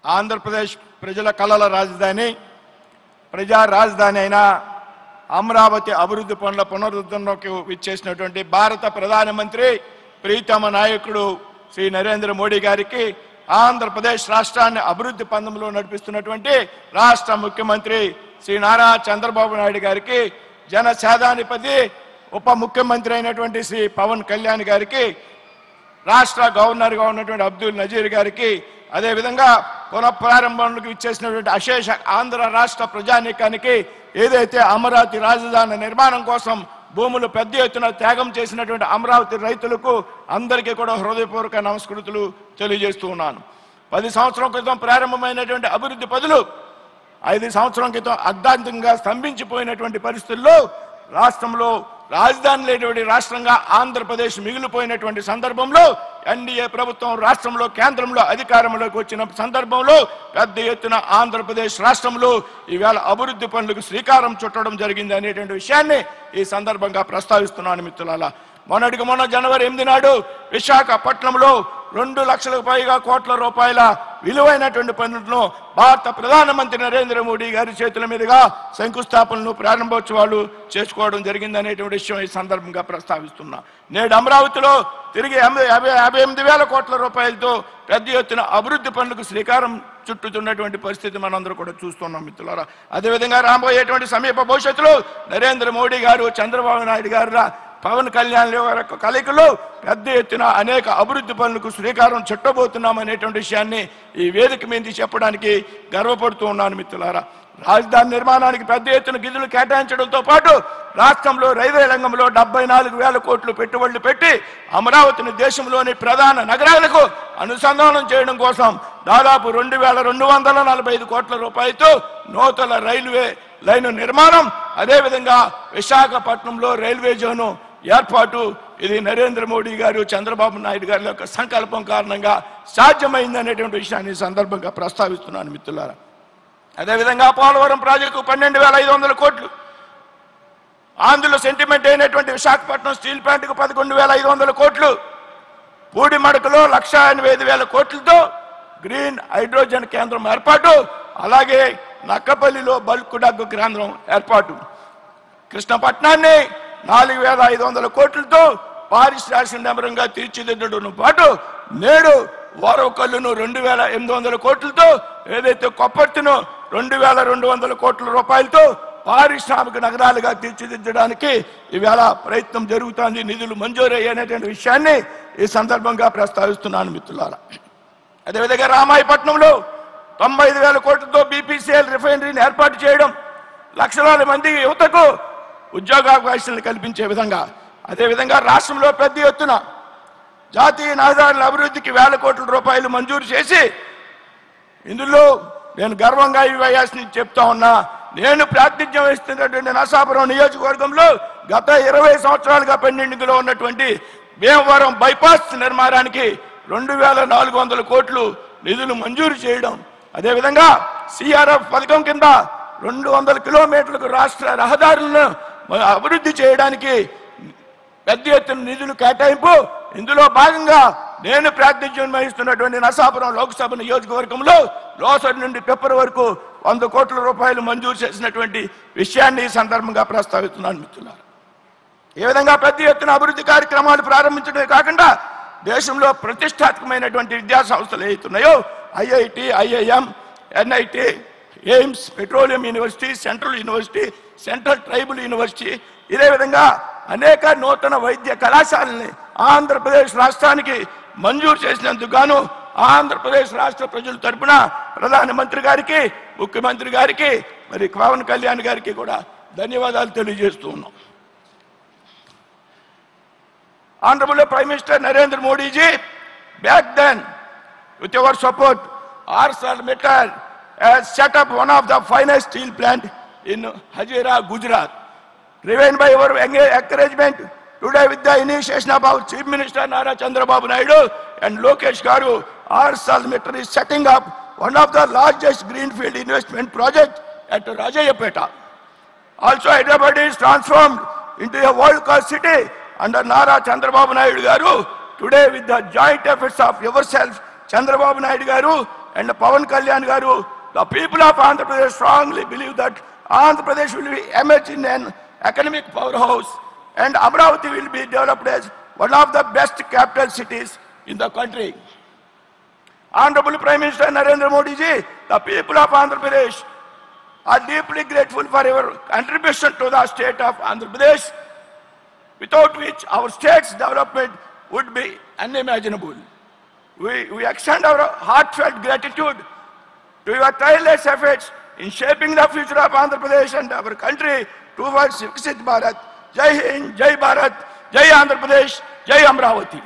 ఆంధ్రప్రదేశ్ ప్రజల కళల రాజధాని, ప్రజా రాజధాని అయిన అమరావతి అభివృద్ధి పనుల పునరుద్ధరణకు విచ్చేసినటువంటి భారత ప్రధానమంత్రి ప్రీతమ నాయకుడు శ్రీ నరేంద్ర మోడీ గారికి, ఆంధ్రప్రదేశ్ రాష్ట్రాన్ని అభివృద్ధి పందంలో నడిపిస్తున్నటువంటి రాష్ట్ర ముఖ్యమంత్రి శ్రీ నారా చంద్రబాబు నాయుడు గారికి, జనసేనాధిపతి ఉప ముఖ్యమంత్రి అయినటువంటి శ్రీ పవన్ కళ్యాణ్ గారికి, రాష్ట్ర గవర్నర్గా ఉన్నటువంటి అబ్దుల్ నజీర్ గారికి, అదేవిధంగా పునఃప్రారంభంలోకి విచ్చేసినటువంటి అశేష ఆంధ్ర రాష్ట్ర ప్రజానీకానికి, ఏదైతే అమరావతి రాజధాని నిర్మాణం కోసం భూములు పెద్ద ఎత్తున త్యాగం చేసినటువంటి అమరావతి రైతులకు అందరికీ కూడా హృదయపూర్వక నమస్కృతులు తెలియజేస్తూ ఉన్నాను. 10 సంవత్సరాల క్రితం ప్రారంభమైనటువంటి అభివృద్ధి పనులు 5 సంవత్సరాల క్రితం అర్ధాంతంగా స్తంభించిపోయినటువంటి పరిస్థితుల్లో రాష్ట్రంలో రాజధాని లేనటువంటి రాష్ట్రంగా ఆంధ్రప్రదేశ్ మిగిలిపోయినటువంటి సందర్భంలో ఎన్డీఏ ప్రభుత్వం రాష్ట్రంలో కేంద్రంలో అధికారంలోకి వచ్చిన సందర్భంలో పెద్ద ఎత్తున ఆంధ్రప్రదేశ్ రాష్ట్రంలో ఈవేళ అభివృద్ధి పనులకు శ్రీకారం చుట్టడం జరిగింది అనేటువంటి విషయాన్ని ఈ సందర్భంగా ప్రస్తావిస్తున్నాను మిత్రులారా. మొన్నటికి మొన్న జనవరి 8 నాడు విశాఖపట్నంలో 2 లక్షలకు పైగా కోట్ల రూపాయల విలువైనటువంటి పనులను భారత ప్రధానమంత్రి నరేంద్ర మోడీ గారి చేతుల మీదుగా శంకుస్థాపనలు ప్రారంభోత్సవాలు చేసుకోవడం జరిగిందనేటువంటి విషయం ఈ సందర్భంగా ప్రస్తావిస్తున్నా. నేడు అమరావతిలో తిరిగి 58,000 కోట్ల రూపాయలతో పెద్ద ఎత్తున అభివృద్ధి పనులకు శ్రీకారం చుట్టుతున్నటువంటి పరిస్థితి మనందరూ కూడా చూస్తున్నాం మిత్రులారా. అదేవిధంగా రాబోయేటువంటి సమీప భవిష్యత్తులో నరేంద్ర మోడీ గారు, చంద్రబాబు నాయుడు గారు, పవన్ కళ్యాణ్ గారి కలయికలో పెద్ద ఎత్తున అనేక అభివృద్ధి పనులకు శ్రీకారం చుట్టబోతున్నాం అనేటువంటి విషయాన్ని ఈ వేదిక మీద చెప్పడానికి గర్వపడుతూ ఉన్నాను మిత్రులారా. రాజధాని నిర్మాణానికి పెద్ద ఎత్తున నిధులు కేటాయించడంతో పాటు రాష్ట్రంలో రైల్వే రంగంలో 74,000 కోట్లు పెట్టుబడులు పెట్టి అమరావతిని దేశంలోని ప్రధాన నగరాలకు అనుసంధానం చేయడం కోసం దాదాపు 2,245 కోట్ల రూపాయలతో నూతన రైల్వే లైన్ నిర్మాణం, అదేవిధంగా విశాఖపట్నంలో రైల్వే జోను ఏర్పాటు, ఇది నరేంద్ర మోడీ గారు, చంద్రబాబు నాయుడు గారి యొక్క సంకల్పం కారణంగా సాధ్యమైంది అనేటువంటి విషయాన్ని సందర్భంగా ప్రస్తావిస్తున్నాను మిత్రులారా. అదేవిధంగా పోలవరం ప్రాజెక్టు 12,500 కోట్లు, ఆంధ్రలో సెంటిమెంట్ అయినటువంటి విశాఖపట్నం స్టీల్ ప్లాంట్కు 11,500 కోట్లు, పూడిమడకలో 1,85,000 కోట్లతో గ్రీన్ హైడ్రోజన్ కేంద్రం ఏర్పాటు, అలాగే నక్కపల్లిలో బల్క్ డగ్గు కేంద్రం ఏర్పాటు, కృష్ణపట్నాన్ని 4,500 కోట్లతో పారిశ్రామిక నగరంగా తీర్చిదిద్దడంతో పాటు నేడు వారవకల్లును 2,800 కోట్లతో, ఏదైతే కొప్పర్తిను 2,200 కోట్ల రూపాయలతో పారిశ్రామిక నగరాలుగా తీర్చిదిద్దడానికి ఈవేళ ప్రయత్నం జరుగుతోంది. నిధులు మంజూరయ్యేటువంటి విషయాన్ని ఈ సందర్భంగా ప్రస్తావిస్తున్నాను మిత్రులారా. అదేవిధంగా రామాయపట్నంలో 95,000 కోట్లతో బీపీసీఎల్ రిఫైనరీని ఏర్పాటు చేయడం, లక్షలాది మంది యువతకు ఉద్యోగావకాశాలను కల్పించే విధంగా, అదేవిధంగా రాష్ట్రంలో పెద్ద ఎత్తున జాతీయ రహదారుల అభివృద్ధికి 1,000 కోట్ల రూపాయలు మంజూరు చేసి, ఇందులో నేను గర్వంగా ఈ వయాస్ని చెప్తా ఉన్నా, నేను ప్రాతినిధ్యం వహిస్తున్నటువంటి నరసాపురం నియోజకవర్గంలో గత 20 సంవత్సరాలుగా పెండింగ్లో ఉన్నటువంటి భీమవరం బైపాస్ నిర్మాణానికి 2,400 కోట్లు నిధులు మంజూరు చేయడం, అదేవిధంగా సిఆర్ఎఫ్ పథకం కింద 200 కిలోమీటర్లకు రాష్ట్ర రహదారులను అభివృద్ధి చేయడానికి పెద్ద ఎత్తున నిధులు కేటాయింపు. ఇందులో భాగంగా నేను ప్రాతినిధ్యం వహిస్తున్నటువంటి నరసాపురం లోక్సభ నియోజకవర్గంలో లోసరి నుండి పెప్పర్ వరకు 100 కోట్ల రూపాయలు మంజూరు చేసినటువంటి విషయాన్ని ఈ సందర్భంగా ప్రస్తావిస్తున్నాను మిత్రులారా. ఏ విధంగా పెద్ద ఎత్తున అభివృద్ధి కార్యక్రమాలు ప్రారంభించడమే కాకుండా దేశంలో ప్రతిష్టాత్మకమైనటువంటి విద్యా సంస్థలు ఏవైతున్నాయో IIT, IIM, NIT, AIIMS, petroleum university, central university, central tribal university, ఇదే విధంగా అనేక నూతన వైద్య కళాశాలని ఆంధ్రప్రదేశ్ రాష్ట్రానికి మంజూరు చేసినందుకు గాను ఆంధ్రప్రదేశ్ రాష్ట్ర ప్రజల తరపున ప్రధానమంత్రి గారికి, ముఖ్యమంత్రి గారికి, మరి పవన్ కళ్యాణ్ గారికి కూడా ధన్యవాదాలు తెలియజేస్తూ ఉన్నాం. Honorable Prime Minister Narendra Modi ji, back then, with your support, ArcelorMittal has set up one of the finest steel plant in Hazira, Gujarat. Driven by your encouragement, today with the initiation of our Chief Minister Nara Chandrababu Naidu and Lokesh Garu, ArcelorMittal is setting up one of the largest greenfield investment project at Rajayapeta. Also, Hyderabad is transformed into a world-class city under Nara Chandrababu Naidu Garu. Today, with the joint efforts of yourself Chandrababu Naidu garu and Pawan Kalyan garu, the people of Andhra Pradesh strongly believe that Andhra Pradesh will be emerge in an economic powerhouse and Amravati will be developed as one of the best capital cities in the country. Honorable Prime Minister Narendra Modi ji, the people of Andhra Pradesh are deeply grateful for your contribution to the state of Andhra Pradesh, without which our state's development would be unimaginable. We extend our heartfelt gratitude to your tireless efforts in shaping the future of Andhra Pradesh and our country towards Viksit Bharat. Jai Hind, Jai Bharat, Jai Andhra Pradesh, Jai Amravati.